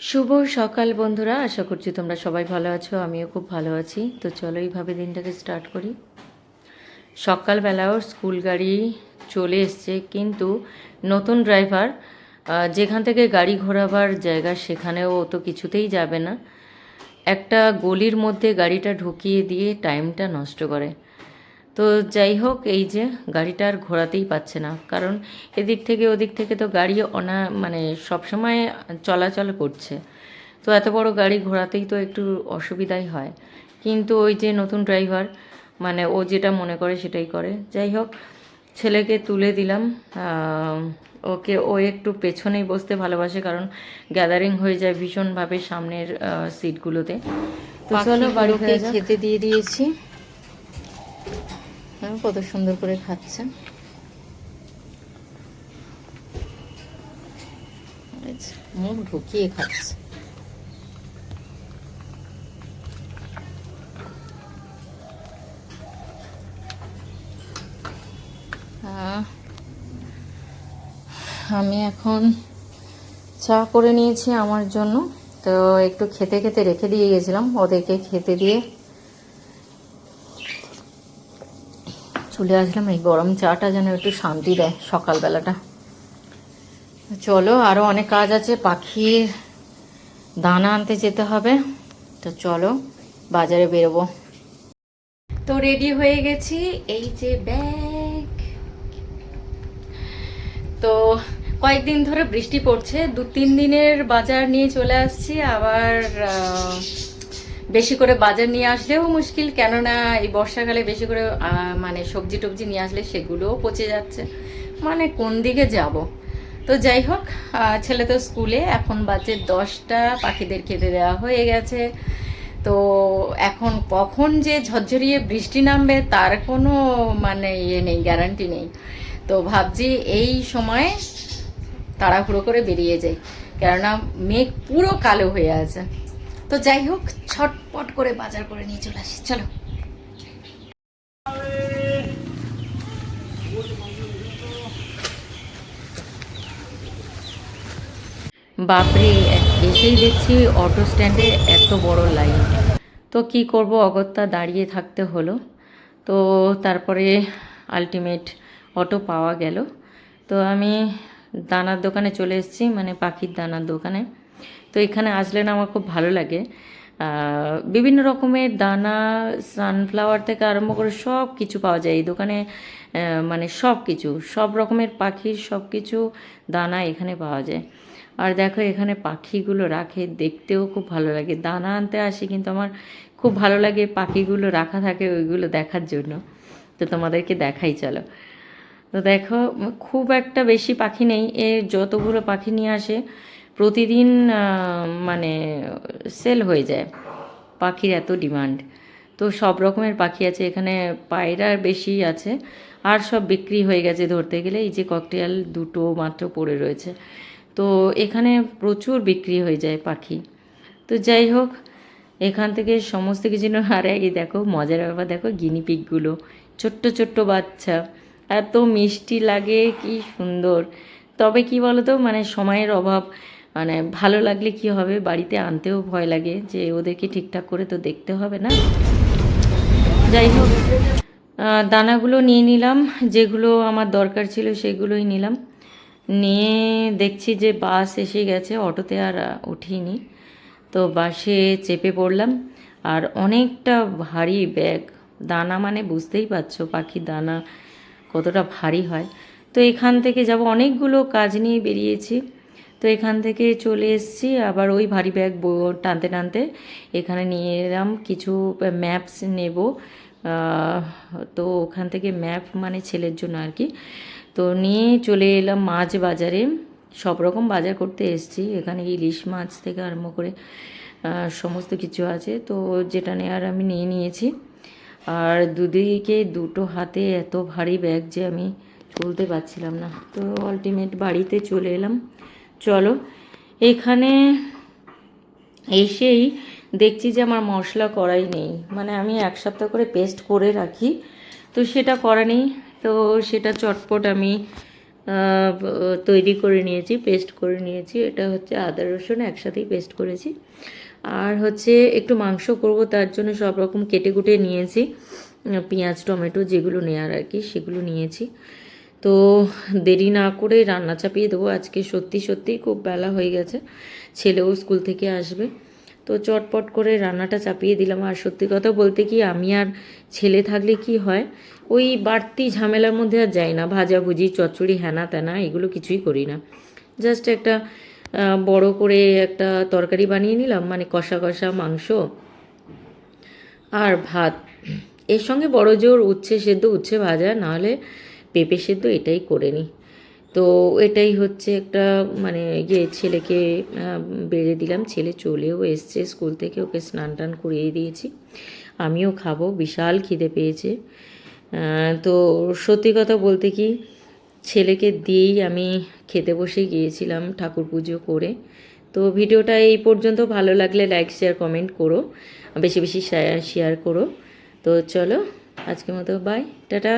শুভ সকাল বন্ধুরা, আশা করছি তোমরা সবাই ভালো আছো। আমিও খুব ভালো আছি। তো চলো এইভাবে দিনটাকে স্টার্ট করি। সকালবেলাও স্কুল গাড়ি চলে এসছে, কিন্তু নতুন ড্রাইভার যেখান থেকে গাড়ি ঘোরাবার জায়গা সেখানেও ও তো কিছুতেই যাবে না। একটা গলির মধ্যে গাড়িটা ঢুকিয়ে দিয়ে টাইমটা নষ্ট করে। তো যাই হোক, এই যে গাড়িটা আর ঘোরাতেই পারছে না, কারণ এদিক থেকে ওদিক থেকে তো গাড়ি মানে সবসময় চলাচল করছে। তো এত বড় গাড়ি ঘোরাতেই তো একটু অসুবিধাই হয়। কিন্তু ওই যে নতুন ড্রাইভার, মানে ও যেটা মনে করে সেটাই করে। যাই হোক, ছেলেকে তুলে দিলাম। ওকে, ও একটু পেছনেই বসতে ভালোবাসে, কারণ গ্যাদারিং হয়ে যায় ভীষণভাবে সামনের সিটগুলোতে। তো চলো বাড়িতে খেতে দিয়ে দিয়েছি। কত সুন্দর করে খাচ্ছে। মুখ ঢুকিয়ে খাচ্ছে। আমি এখন চা করে নিয়েছি আমার জন্য। তো একটু খেতে খেতে রেখে দিয়ে গেছিলাম, ওদেরকে খেতে দিয়ে চলে আসলাম। এই গরম চাটা যেন একটু শান্তি দেয় সকালবেলাটা। চলো, আরও অনেক কাজ আছে। পাখির দানা আনতে যেতে হবে। তো চলো বাজারে বেরোবো। তো রেডি হয়ে গেছি, এই যে ব্যাগ। তো কয়েকদিন ধরে বৃষ্টি পড়ছে, 2-3 দিনের বাজার নিয়ে চলে আসছি। আবার বেশি করে বাজার নিয়ে আসলেও মুশকিল, কেননা এই বর্ষাকালে বেশি করে মানে সবজি টবজি নিয়ে আসলে সেগুলোও পচে যাচ্ছে। মানে কোন দিকে যাব। তো যাই হোক, ছেলে তো স্কুলে, এখন বাজে 10টা, পাখিদের খেতে দেওয়া হয়ে গেছে। তো এখন কখন যে ঝরঝরিয়ে বৃষ্টি নামবে তার কোনো মানে ইয়ে নেই, গ্যারান্টি নেই। তো ভাবছি এই সময় তাড়াহুড়ো করে বেরিয়ে যাই, কেননা মেঘ পুরো কালো হয়ে আছে। তো যাই হোক, ছটপট করে বাজার করে নিয়ে চলে আসি। চলো। বাপরে, এসেই দেখছি অটো স্ট্যান্ডে এত বড় লাইন। তো কি করব, অগত্যা দাঁড়িয়ে থাকতে হলো। তো তারপরে আলটিমেট অটো পাওয়া গেল। তো আমি দানার দোকানে চলে এসেছি, মানে পাখির দানার দোকানে। তো এখানে আসলে না আমার খুব ভালো লাগে। বিভিন্ন রকমের দানা, সানফ্লাওয়ার থেকে আরম্ভ করে সব কিছু পাওয়া যায় এই দোকানে। মানে সব কিছু, সব রকমের পাখির সব কিছু দানা এখানে পাওয়া যায়। আর দেখো, এখানে পাখিগুলো রাখে, দেখতেও খুব ভালো লাগে। দানা আনতে আসি, কিন্তু আমার খুব ভালো লাগে পাখিগুলো রাখা থাকে ওইগুলো দেখার জন্য। তো তোমাদেরকে দেখাই, চলো। তো দেখো, খুব একটা বেশি পাখি নেই। এর যতগুলো পাখি নিয়ে আসে প্রতিদিন মানে সেল হয়ে যায়, পাখির এত ডিমান্ড। তো সব রকমের পাখি আছে এখানে, পায়রার বেশি আছে। আর সব বিক্রি হয়ে গেছে ধরতে গেলে। এই যে ককটেল দুটো মাত্র পড়ে রয়েছে। তো এখানে প্রচুর বিক্রি হয়ে যায় পাখি। তো যাই হোক, এখান থেকে সমস্ত কিছু আর এই দেখো মজার ব্যাপার, দেখো গিনিপিগগুলো, ছোট্ট ছোট্ট বাচ্চা, এত মিষ্টি লাগে, কি সুন্দর। তবে কি বলো তো, মানে সময়ের অভাব। মানে ভালো লাগলে কি হবে, বাড়িতে আনতেও ভয় লাগে যে ওদেরকে ঠিকঠাক করে তো দেখতে হবে না। যাই হোক, দানাগুলো নিয়ে নিলাম, যেগুলো আমার দরকার ছিল সেগুলোই নিলাম। নিয়ে দেখছি যে বাস এসে গেছে, অটোতে আর উঠিনি। তো বাসে চেপে পড়লাম। আর অনেকটা ভারী ব্যাগ, দানা মানে বুঝতেই পারছো পাখির দানা কতটা ভারী হয়। তো এখান থেকে যাব, অনেকগুলো কাজ নিয়ে বেরিয়েছি। তো এখান থেকে চলে এসেছি, আবার ওই ভারী ব্যাগ টানতে টানতে এখানে নিয়ে এলাম কিছু ম্যাপস নেব। তো ওখান থেকে ম্যাপ, মানে ছেলের জন্য আর কি। তো নিয়ে চলে এলাম মাছ বাজারে। সব রকম বাজার করতে এসেছি। এখানে ইলিশ মাছ থেকে আরম্ভ করে সমস্ত কিছু আছে। তো যেটা নেওয়ার আমি নিয়ে নিয়েছি। আর দুদিকে দুটো হাতে এত ভারী ব্যাগ যে আমি তুলতে পারছিলাম না। তো আলটিমেট বাড়িতে চলে এলাম। চলো, এখানে এসেই দেখছি যে আমার মশলা করাই নেই। মানে আমি 1 সপ্তাহ করে পেস্ট করে রাখি, তো সেটা করা নেই। তো সেটা চটপট আমি তৈরি করে নিয়েছি, পেস্ট করে নিয়েছি। এটা হচ্ছে আদা রসুন একসাথেই পেস্ট করেছি। আর হচ্ছে একটু মাংস করব, তার জন্য সব রকম কেটে কুটে নিয়েছি, পেঁয়াজ টমেটো যেগুলো নেওয়ার আর কি সেগুলো নিয়েছি। তো দেরি না করে রান্না চাপিয়ে দেবো। আজকে সত্যি সত্যিই খুব বেলা হয়ে গেছে, ছেলেও স্কুল থেকে আসবে। তো চটপট করে রান্নাটা চাপিয়ে দিলাম। আর সত্যি কথা বলতে কি, আমি আর ছেলে থাকলে কি হয়, ওই বাড়তি ঝামেলার মধ্যে আর যাই না। ভাজাভুজি চচ্চড়ি হ্যানা ত্যানা এগুলো কিছুই করি না। জাস্ট একটা বড় করে একটা তরকারি বানিয়ে নিলাম, মানে কষা কষা মাংস আর ভাত। এর সঙ্গে বড় জোর উচ্ছে সেদ্ধ, উচ্ছে ভাজা, নাহলে পেঁপে সেদ্ধ, এটাই করে নিই। তো এটাই হচ্ছে একটা মানে ছেলেকে বেড়ে দিলাম। ছেলে চলেও এসছে স্কুল থেকে, ওকে স্নান টান করিয়ে দিয়েছি, আমিও খাবো, বিশাল খিদে পেয়েছে। তো সত্যি কথা বলতে কি, ছেলেকে দিয়েই আমি খেতে বসে গিয়েছিলাম ঠাকুর পুজো করে। তো ভিডিওটা এই পর্যন্ত, ভালো লাগলে লাইক শেয়ার কমেন্ট করো, বেশি বেশি শেয়ার করো। তো চলো আজকের মতো বাই, টাটা।